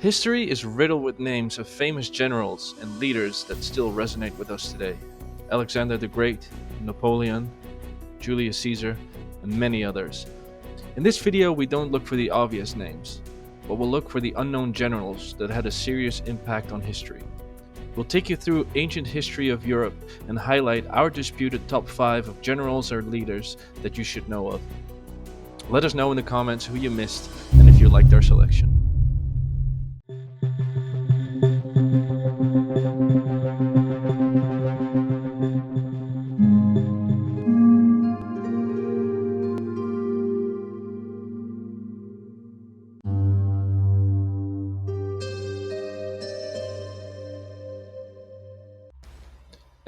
History is riddled with names of famous generals and leaders that still resonate with us today. Alexander the Great, Napoleon, Julius Caesar, and many others. In this video, we don't look for the obvious names, but we'll look for the unknown generals that had a serious impact on history. We'll take you through ancient history of Europe and highlight our disputed top 5 of generals or leaders that you should know of. Let us know in the comments who you missed and if you liked our selection.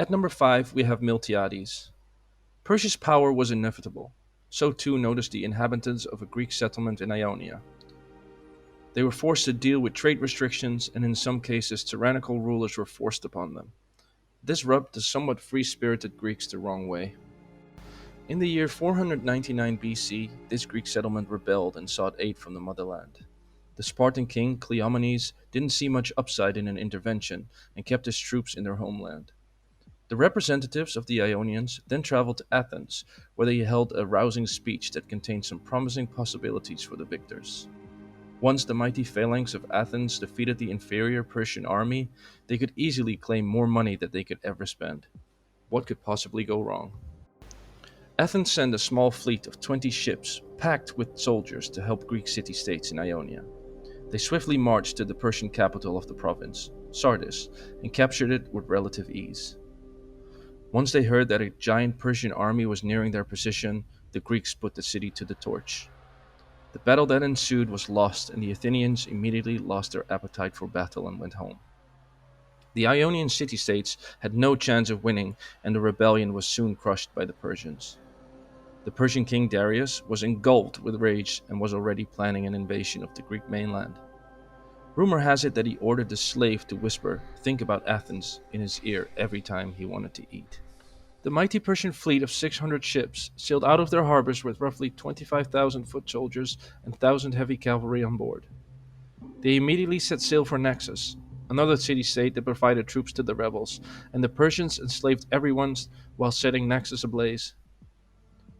At number 5, we have Miltiades. Persia's power was inevitable. So too noticed the inhabitants of a Greek settlement in Ionia. They were forced to deal with trade restrictions, and in some cases tyrannical rulers were forced upon them. This rubbed the somewhat free-spirited Greeks the wrong way. In the year 499 BC, this Greek settlement rebelled and sought aid from the motherland. The Spartan king Cleomenes didn't see much upside in an intervention and kept his troops in their homeland. The representatives of the Ionians then traveled to Athens, where they held a rousing speech that contained some promising possibilities for the victors. Once the mighty phalanx of Athens defeated the inferior Persian army, they could easily claim more money than they could ever spend. What could possibly go wrong? Athens sent a small fleet of 20 ships packed with soldiers to help Greek city-states in Ionia. They swiftly marched to the Persian capital of the province, Sardis, and captured it with relative ease. Once they heard that a giant Persian army was nearing their position, the Greeks put the city to the torch. The battle that ensued was lost, and the Athenians immediately lost their appetite for battle and went home. The Ionian city-states had no chance of winning, and the rebellion was soon crushed by the Persians. The Persian king Darius was engulfed with rage and was already planning an invasion of the Greek mainland. Rumor has it that he ordered the slave to whisper, "Think about Athens," in his ear every time he wanted to eat. The mighty Persian fleet of 600 ships sailed out of their harbors with roughly 25,000 foot soldiers and 1,000 heavy cavalry on board. They immediately set sail for Naxos, another city-state that provided troops to the rebels, and the Persians enslaved everyone while setting Naxos ablaze.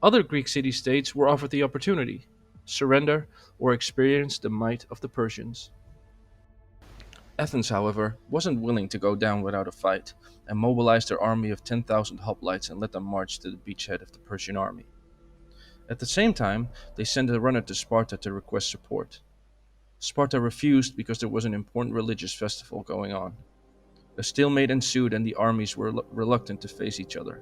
Other Greek city-states were offered the opportunity: surrender or experience the might of the Persians. Athens, however, wasn't willing to go down without a fight, and mobilized their army of 10,000 hoplites and let them march to the beachhead of the Persian army. At the same time, they sent a runner to Sparta to request support. Sparta refused because there was an important religious festival going on. A stalemate ensued and the armies were reluctant to face each other.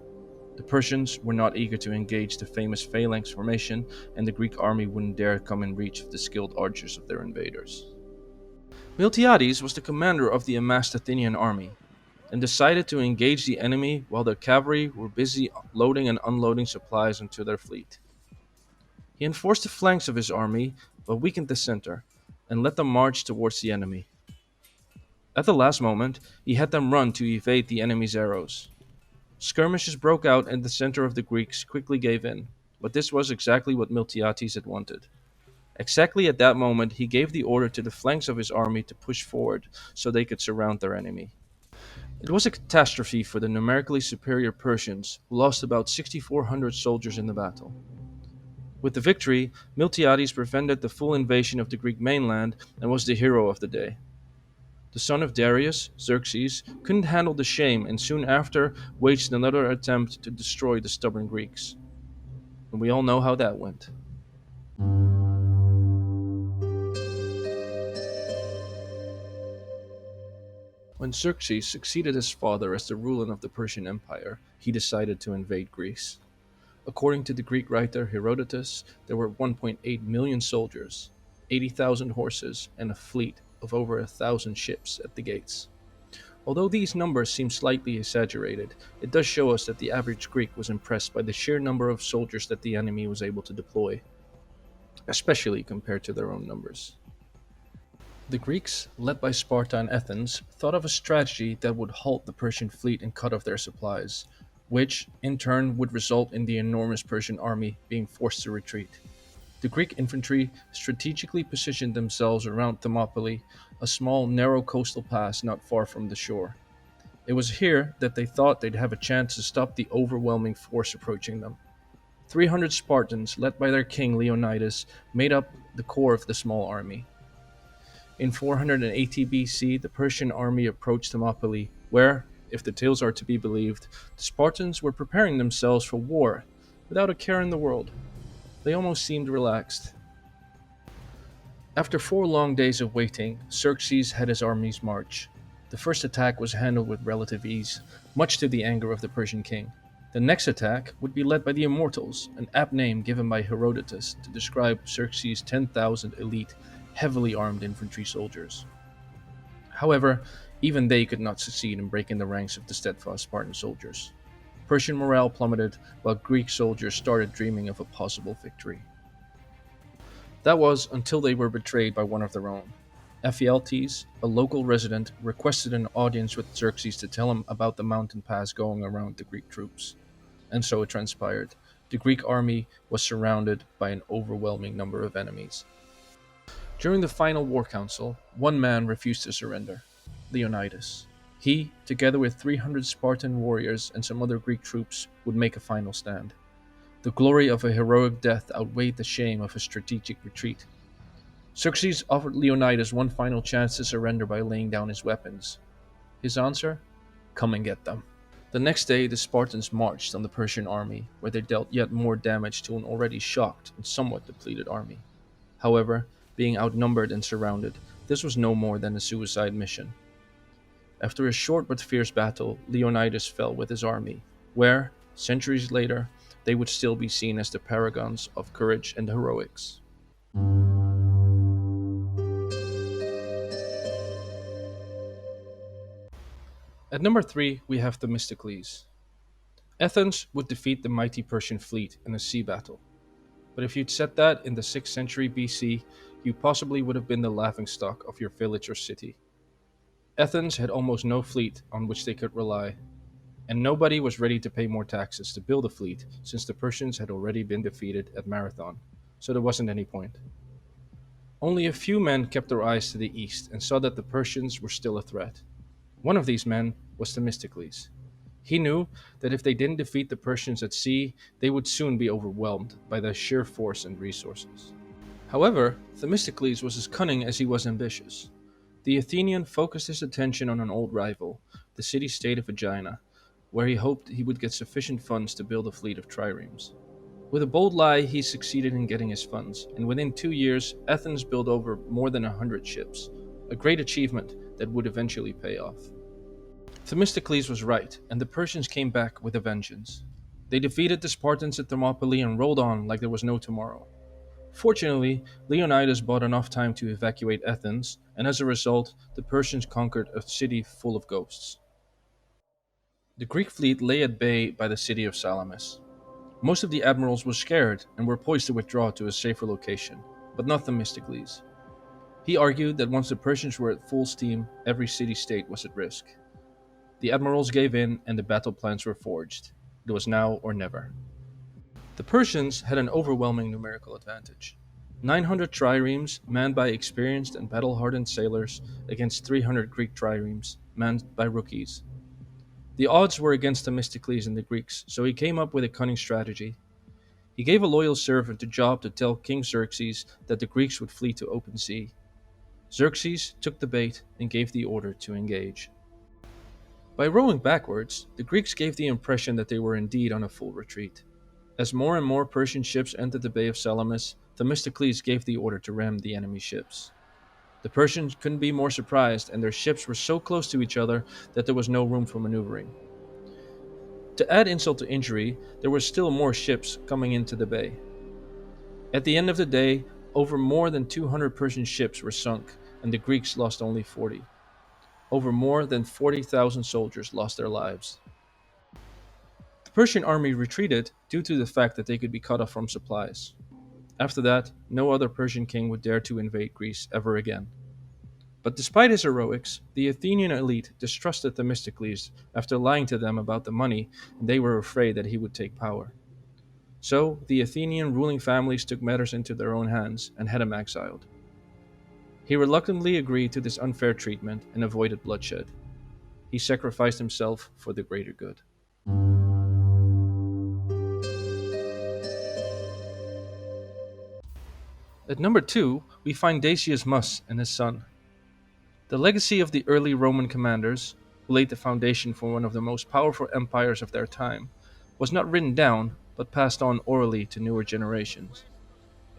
The Persians were not eager to engage the famous phalanx formation, and the Greek army wouldn't dare come in reach of the skilled archers of their invaders. Miltiades was the commander of the amassed Athenian army, and decided to engage the enemy while their cavalry were busy loading and unloading supplies onto their fleet. He enforced the flanks of his army, but weakened the center, and let them march towards the enemy. At the last moment, he had them run to evade the enemy's arrows. Skirmishes broke out and the center of the Greeks quickly gave in, but this was exactly what Miltiades had wanted. Exactly at that moment, he gave the order to the flanks of his army to push forward so they could surround their enemy. It was a catastrophe for the numerically superior Persians, who lost about 6,400 soldiers in the battle. With the victory, Miltiades prevented the full invasion of the Greek mainland and was the hero of the day. The son of Darius, Xerxes, couldn't handle the shame and soon after waged another attempt to destroy the stubborn Greeks. And we all know how that went. When Xerxes succeeded his father as the ruler of the Persian Empire, he decided to invade Greece. According to the Greek writer Herodotus, there were 1.8 million soldiers, 80,000 horses, and a fleet of over 1,000 ships at the gates. Although these numbers seem slightly exaggerated, it does show us that the average Greek was impressed by the sheer number of soldiers that the enemy was able to deploy, especially compared to their own numbers. The Greeks, led by Sparta and Athens, thought of a strategy that would halt the Persian fleet and cut off their supplies, which, in turn, would result in the enormous Persian army being forced to retreat. The Greek infantry strategically positioned themselves around Thermopylae, a small, narrow coastal pass not far from the shore. It was here that they thought they'd have a chance to stop the overwhelming force approaching them. 300 Spartans, led by their king Leonidas, made up the core of the small army. In 480 BC, the Persian army approached Thermopylae, where, if the tales are to be believed, the Spartans were preparing themselves for war without a care in the world. They almost seemed relaxed. After 4 long days of waiting, Xerxes had his armies march. The first attack was handled with relative ease, much to the anger of the Persian king. The next attack would be led by the Immortals, an apt name given by Herodotus to describe Xerxes' 10,000 elite, heavily armed infantry soldiers. However, even they could not succeed in breaking the ranks of the steadfast Spartan soldiers. Persian morale plummeted, while Greek soldiers started dreaming of a possible victory. That was until they were betrayed by one of their own. Ephialtes, a local resident, requested an audience with Xerxes to tell him about the mountain pass going around the Greek troops. And so it transpired. The Greek army was surrounded by an overwhelming number of enemies. During the final war council, one man refused to surrender: Leonidas. He, together with 300 Spartan warriors and some other Greek troops, would make a final stand. The glory of a heroic death outweighed the shame of a strategic retreat. Xerxes offered Leonidas one final chance to surrender by laying down his weapons. His answer? Come and get them. The next day, the Spartans marched on the Persian army, where they dealt yet more damage to an already shocked and somewhat depleted army. However, being outnumbered and surrounded, this was no more than a suicide mission. After a short but fierce battle, Leonidas fell with his army, where, centuries later, they would still be seen as the paragons of courage and heroics. At number 3, we have Themistocles. Athens would defeat the mighty Persian fleet in a sea battle. But if you'd said that in the 6th century BC, you possibly would have been the laughingstock of your village or city. Athens had almost no fleet on which they could rely, and nobody was ready to pay more taxes to build a fleet since the Persians had already been defeated at Marathon, so there wasn't any point. Only a few men kept their eyes to the east and saw that the Persians were still a threat. One of these men was Themistocles. He knew that if they didn't defeat the Persians at sea, they would soon be overwhelmed by their sheer force and resources. However, Themistocles was as cunning as he was ambitious. The Athenian focused his attention on an old rival, the city-state of Aegina, where he hoped he would get sufficient funds to build a fleet of triremes. With a bold lie, he succeeded in getting his funds, and within 2 years, Athens built over more than 100 ships, a great achievement that would eventually pay off. Themistocles was right, and the Persians came back with a vengeance. They defeated the Spartans at Thermopylae and rolled on like there was no tomorrow. Fortunately, Leonidas bought enough time to evacuate Athens, and as a result, the Persians conquered a city full of ghosts. The Greek fleet lay at bay by the city of Salamis. Most of the admirals were scared and were poised to withdraw to a safer location, but not Themistocles. He argued that once the Persians were at full steam, every city-state was at risk. The admirals gave in and the battle plans were forged. It was now or never. The Persians had an overwhelming numerical advantage. 900 triremes manned by experienced and battle-hardened sailors against 300 Greek triremes manned by rookies. The odds were against Themistocles and the Greeks, so he came up with a cunning strategy. He gave a loyal servant the job to tell King Xerxes that the Greeks would flee to open sea. Xerxes took the bait and gave the order to engage. By rowing backwards, the Greeks gave the impression that they were indeed on a full retreat. As more and more Persian ships entered the Bay of Salamis, Themistocles gave the order to ram the enemy ships. The Persians couldn't be more surprised, and their ships were so close to each other that there was no room for maneuvering. To add insult to injury, there were still more ships coming into the bay. At the end of the day, over more than 200 Persian ships were sunk, and the Greeks lost only 40. Over more than 40,000 soldiers lost their lives. The Persian army retreated due to the fact that they could be cut off from supplies. After that, no other Persian king would dare to invade Greece ever again. But despite his heroics, the Athenian elite distrusted Themistocles after lying to them about the money, and they were afraid that he would take power. So the Athenian ruling families took matters into their own hands and had him exiled. He reluctantly agreed to this unfair treatment and avoided bloodshed. He sacrificed himself for the greater good. At number 2, we find Decius Mus and his son. The legacy of the early Roman commanders, who laid the foundation for one of the most powerful empires of their time, was not written down but passed on orally to newer generations.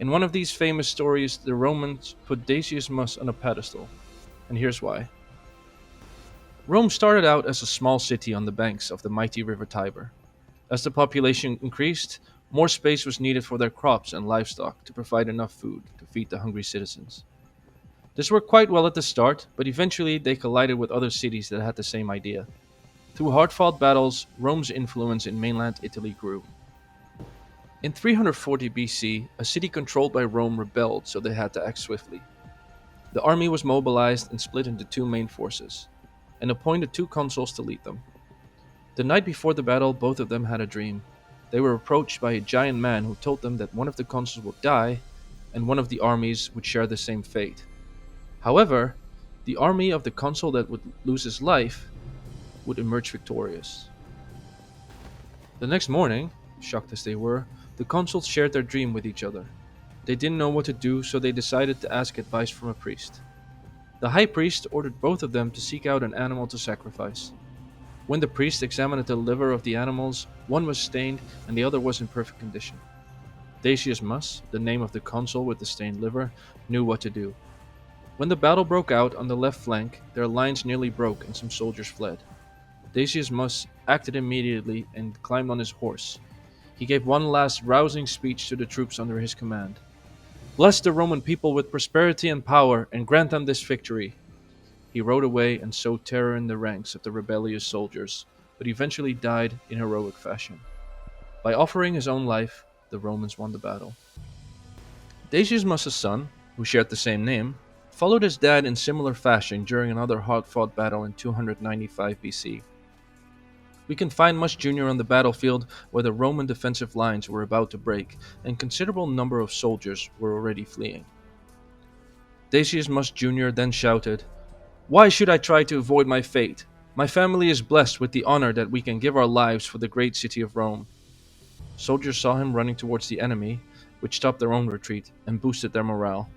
In one of these famous stories, the Romans put Decius Mus on a pedestal, and here's why. Rome started out as a small city on the banks of the mighty river Tiber. As the population increased, more space was needed for their crops and livestock to provide enough food to feed the hungry citizens. This worked quite well at the start, but eventually they collided with other cities that had the same idea. Through hard fought battles, Rome's influence in mainland Italy grew. In 340 BC, a city controlled by Rome rebelled, so they had to act swiftly. The army was mobilized and split into two main forces, and appointed two consuls to lead them. The night before the battle, both of them had a dream. They were approached by a giant man who told them that one of the consuls would die, and one of the armies would share the same fate. However, the army of the consul that would lose his life would emerge victorious. The next morning, shocked as they were, the consuls shared their dream with each other. They didn't know what to do, so they decided to ask advice from a priest. The high priest ordered both of them to seek out an animal to sacrifice. When the priest examined the liver of the animals, one was stained and the other was in perfect condition. Decius Mus, the name of the consul with the stained liver, knew what to do. When the battle broke out on the left flank, their lines nearly broke and some soldiers fled. Decius Mus acted immediately and climbed on his horse. He gave one last rousing speech to the troops under his command. "Bless the Roman people with prosperity and power, and grant them this victory." He rode away and sowed terror in the ranks of the rebellious soldiers, but eventually died in heroic fashion. By offering his own life, the Romans won the battle. Decius Mus's son, who shared the same name, followed his dad in similar fashion during another hard-fought battle in 295 BC. We can find Mus Jr. on the battlefield where the Roman defensive lines were about to break and considerable number of soldiers were already fleeing. Decius Mus Jr. then shouted, "Why should I try to avoid my fate? My family is blessed with the honor that we can give our lives for the great city of Rome." Soldiers saw him running towards the enemy, which stopped their own retreat and boosted their morale.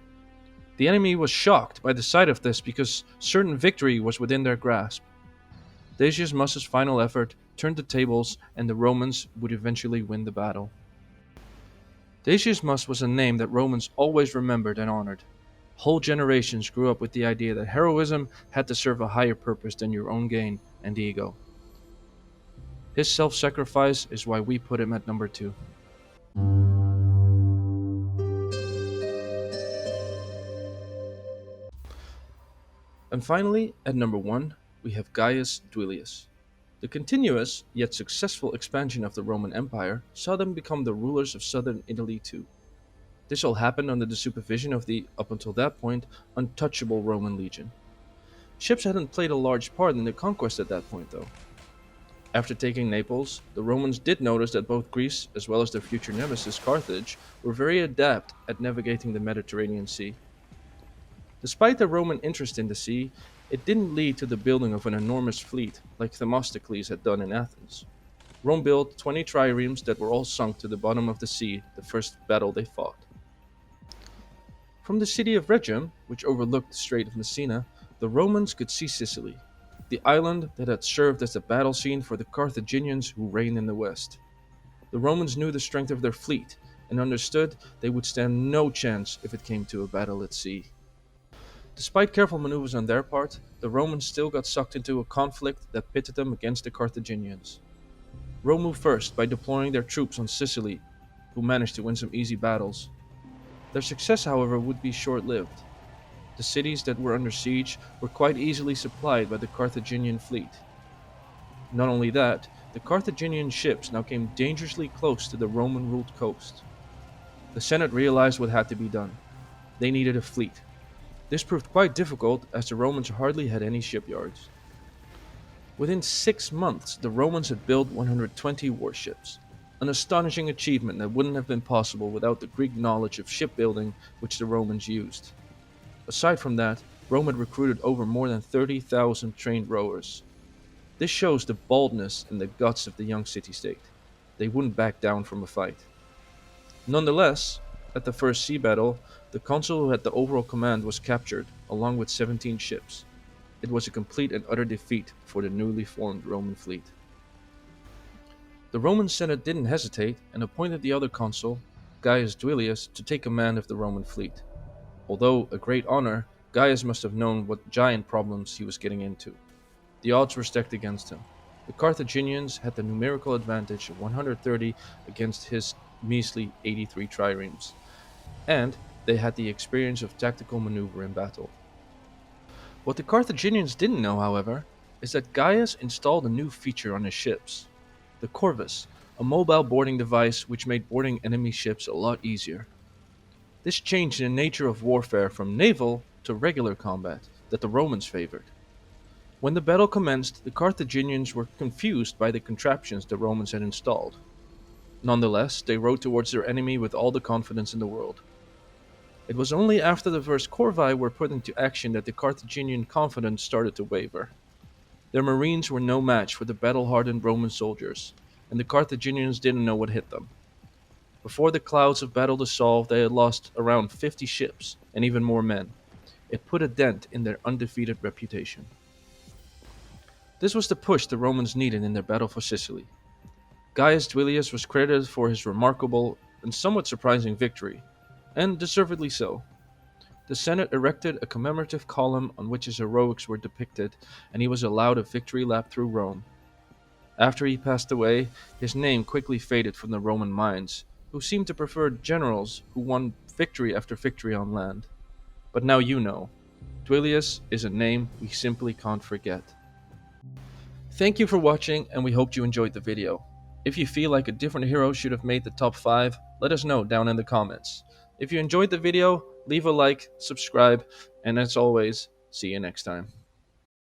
The enemy was shocked by the sight of this because certain victory was within their grasp. Decius Mus's final effort turned the tables and the Romans would eventually win the battle. Decius Mus was a name that Romans always remembered and honored. Whole generations grew up with the idea that heroism had to serve a higher purpose than your own gain and ego. His self-sacrifice is why we put him at number 2. And finally, at number 1, we have Gaius Duilius. The continuous, yet successful expansion of the Roman Empire saw them become the rulers of southern Italy too. This all happened under the supervision of the, up until that point, untouchable Roman legion. Ships hadn't played a large part in the conquest at that point though. After taking Naples, the Romans did notice that both Greece, as well as their future nemesis Carthage, were very adept at navigating the Mediterranean Sea. Despite the Roman interest in the sea, it didn't lead to the building of an enormous fleet like Themosticles had done in Athens. Rome built 20 triremes that were all sunk to the bottom of the sea the first battle they fought. From the city of Rhegium, which overlooked the Strait of Messina, the Romans could see Sicily, the island that had served as the battle scene for the Carthaginians who reigned in the west. The Romans knew the strength of their fleet and understood they would stand no chance if it came to a battle at sea. Despite careful maneuvers on their part, the Romans still got sucked into a conflict that pitted them against the Carthaginians. Rome moved first by deploying their troops on Sicily, who managed to win some easy battles. Their success, however, would be short-lived. The cities that were under siege were quite easily supplied by the Carthaginian fleet. Not only that, the Carthaginian ships now came dangerously close to the Roman-ruled coast. The Senate realized what had to be done. They needed a fleet. This proved quite difficult as the Romans hardly had any shipyards. Within 6 months, the Romans had built 120 warships. an astonishing achievement that wouldn't have been possible without the Greek knowledge of shipbuilding which the Romans used. Aside from that, Rome had recruited over more than 30,000 trained rowers. This shows the boldness and the guts of the young city-state. They wouldn't back down from a fight. Nonetheless, at the first sea battle, the consul who had the overall command was captured, along with 17 ships. It was a complete and utter defeat for the newly formed Roman fleet. The Roman Senate didn't hesitate and appointed the other consul, Gaius Duilius, to take command of the Roman fleet. Although a great honor, Gaius must have known what giant problems he was getting into. The odds were stacked against him. The Carthaginians had the numerical advantage of 130 against his measly 83 triremes, and they had the experience of tactical maneuver in battle. What the Carthaginians didn't know, however, is that Gaius installed a new feature on his ships, the corvus, a mobile boarding device which made boarding enemy ships a lot easier. This changed the nature of warfare from naval to regular combat that the Romans favored. When the battle commenced, the Carthaginians were confused by the contraptions the Romans had installed. Nonetheless, they rode towards their enemy with all the confidence in the world. It was only after the first corvi were put into action that the Carthaginian confidence started to waver. Their marines were no match for the battle-hardened Roman soldiers, and the Carthaginians didn't know what hit them. Before the clouds of battle dissolved, they had lost around 50 ships and even more men. It put a dent in their undefeated reputation. This was the push the Romans needed in their battle for Sicily. Gaius Duilius was credited for his remarkable and somewhat surprising victory, and deservedly so. The Senate erected a commemorative column on which his heroics were depicted, and he was allowed a victory lap through Rome. After he passed away, his name quickly faded from the Roman minds, who seemed to prefer generals who won victory after victory on land. But now you know, Duilius is a name we simply can't forget. Thank you for watching, and we hope you enjoyed the video. If you feel like a different hero should have made the top 5, let us know down in the comments. If you enjoyed the video, leave a like, subscribe, and as always, see you next time.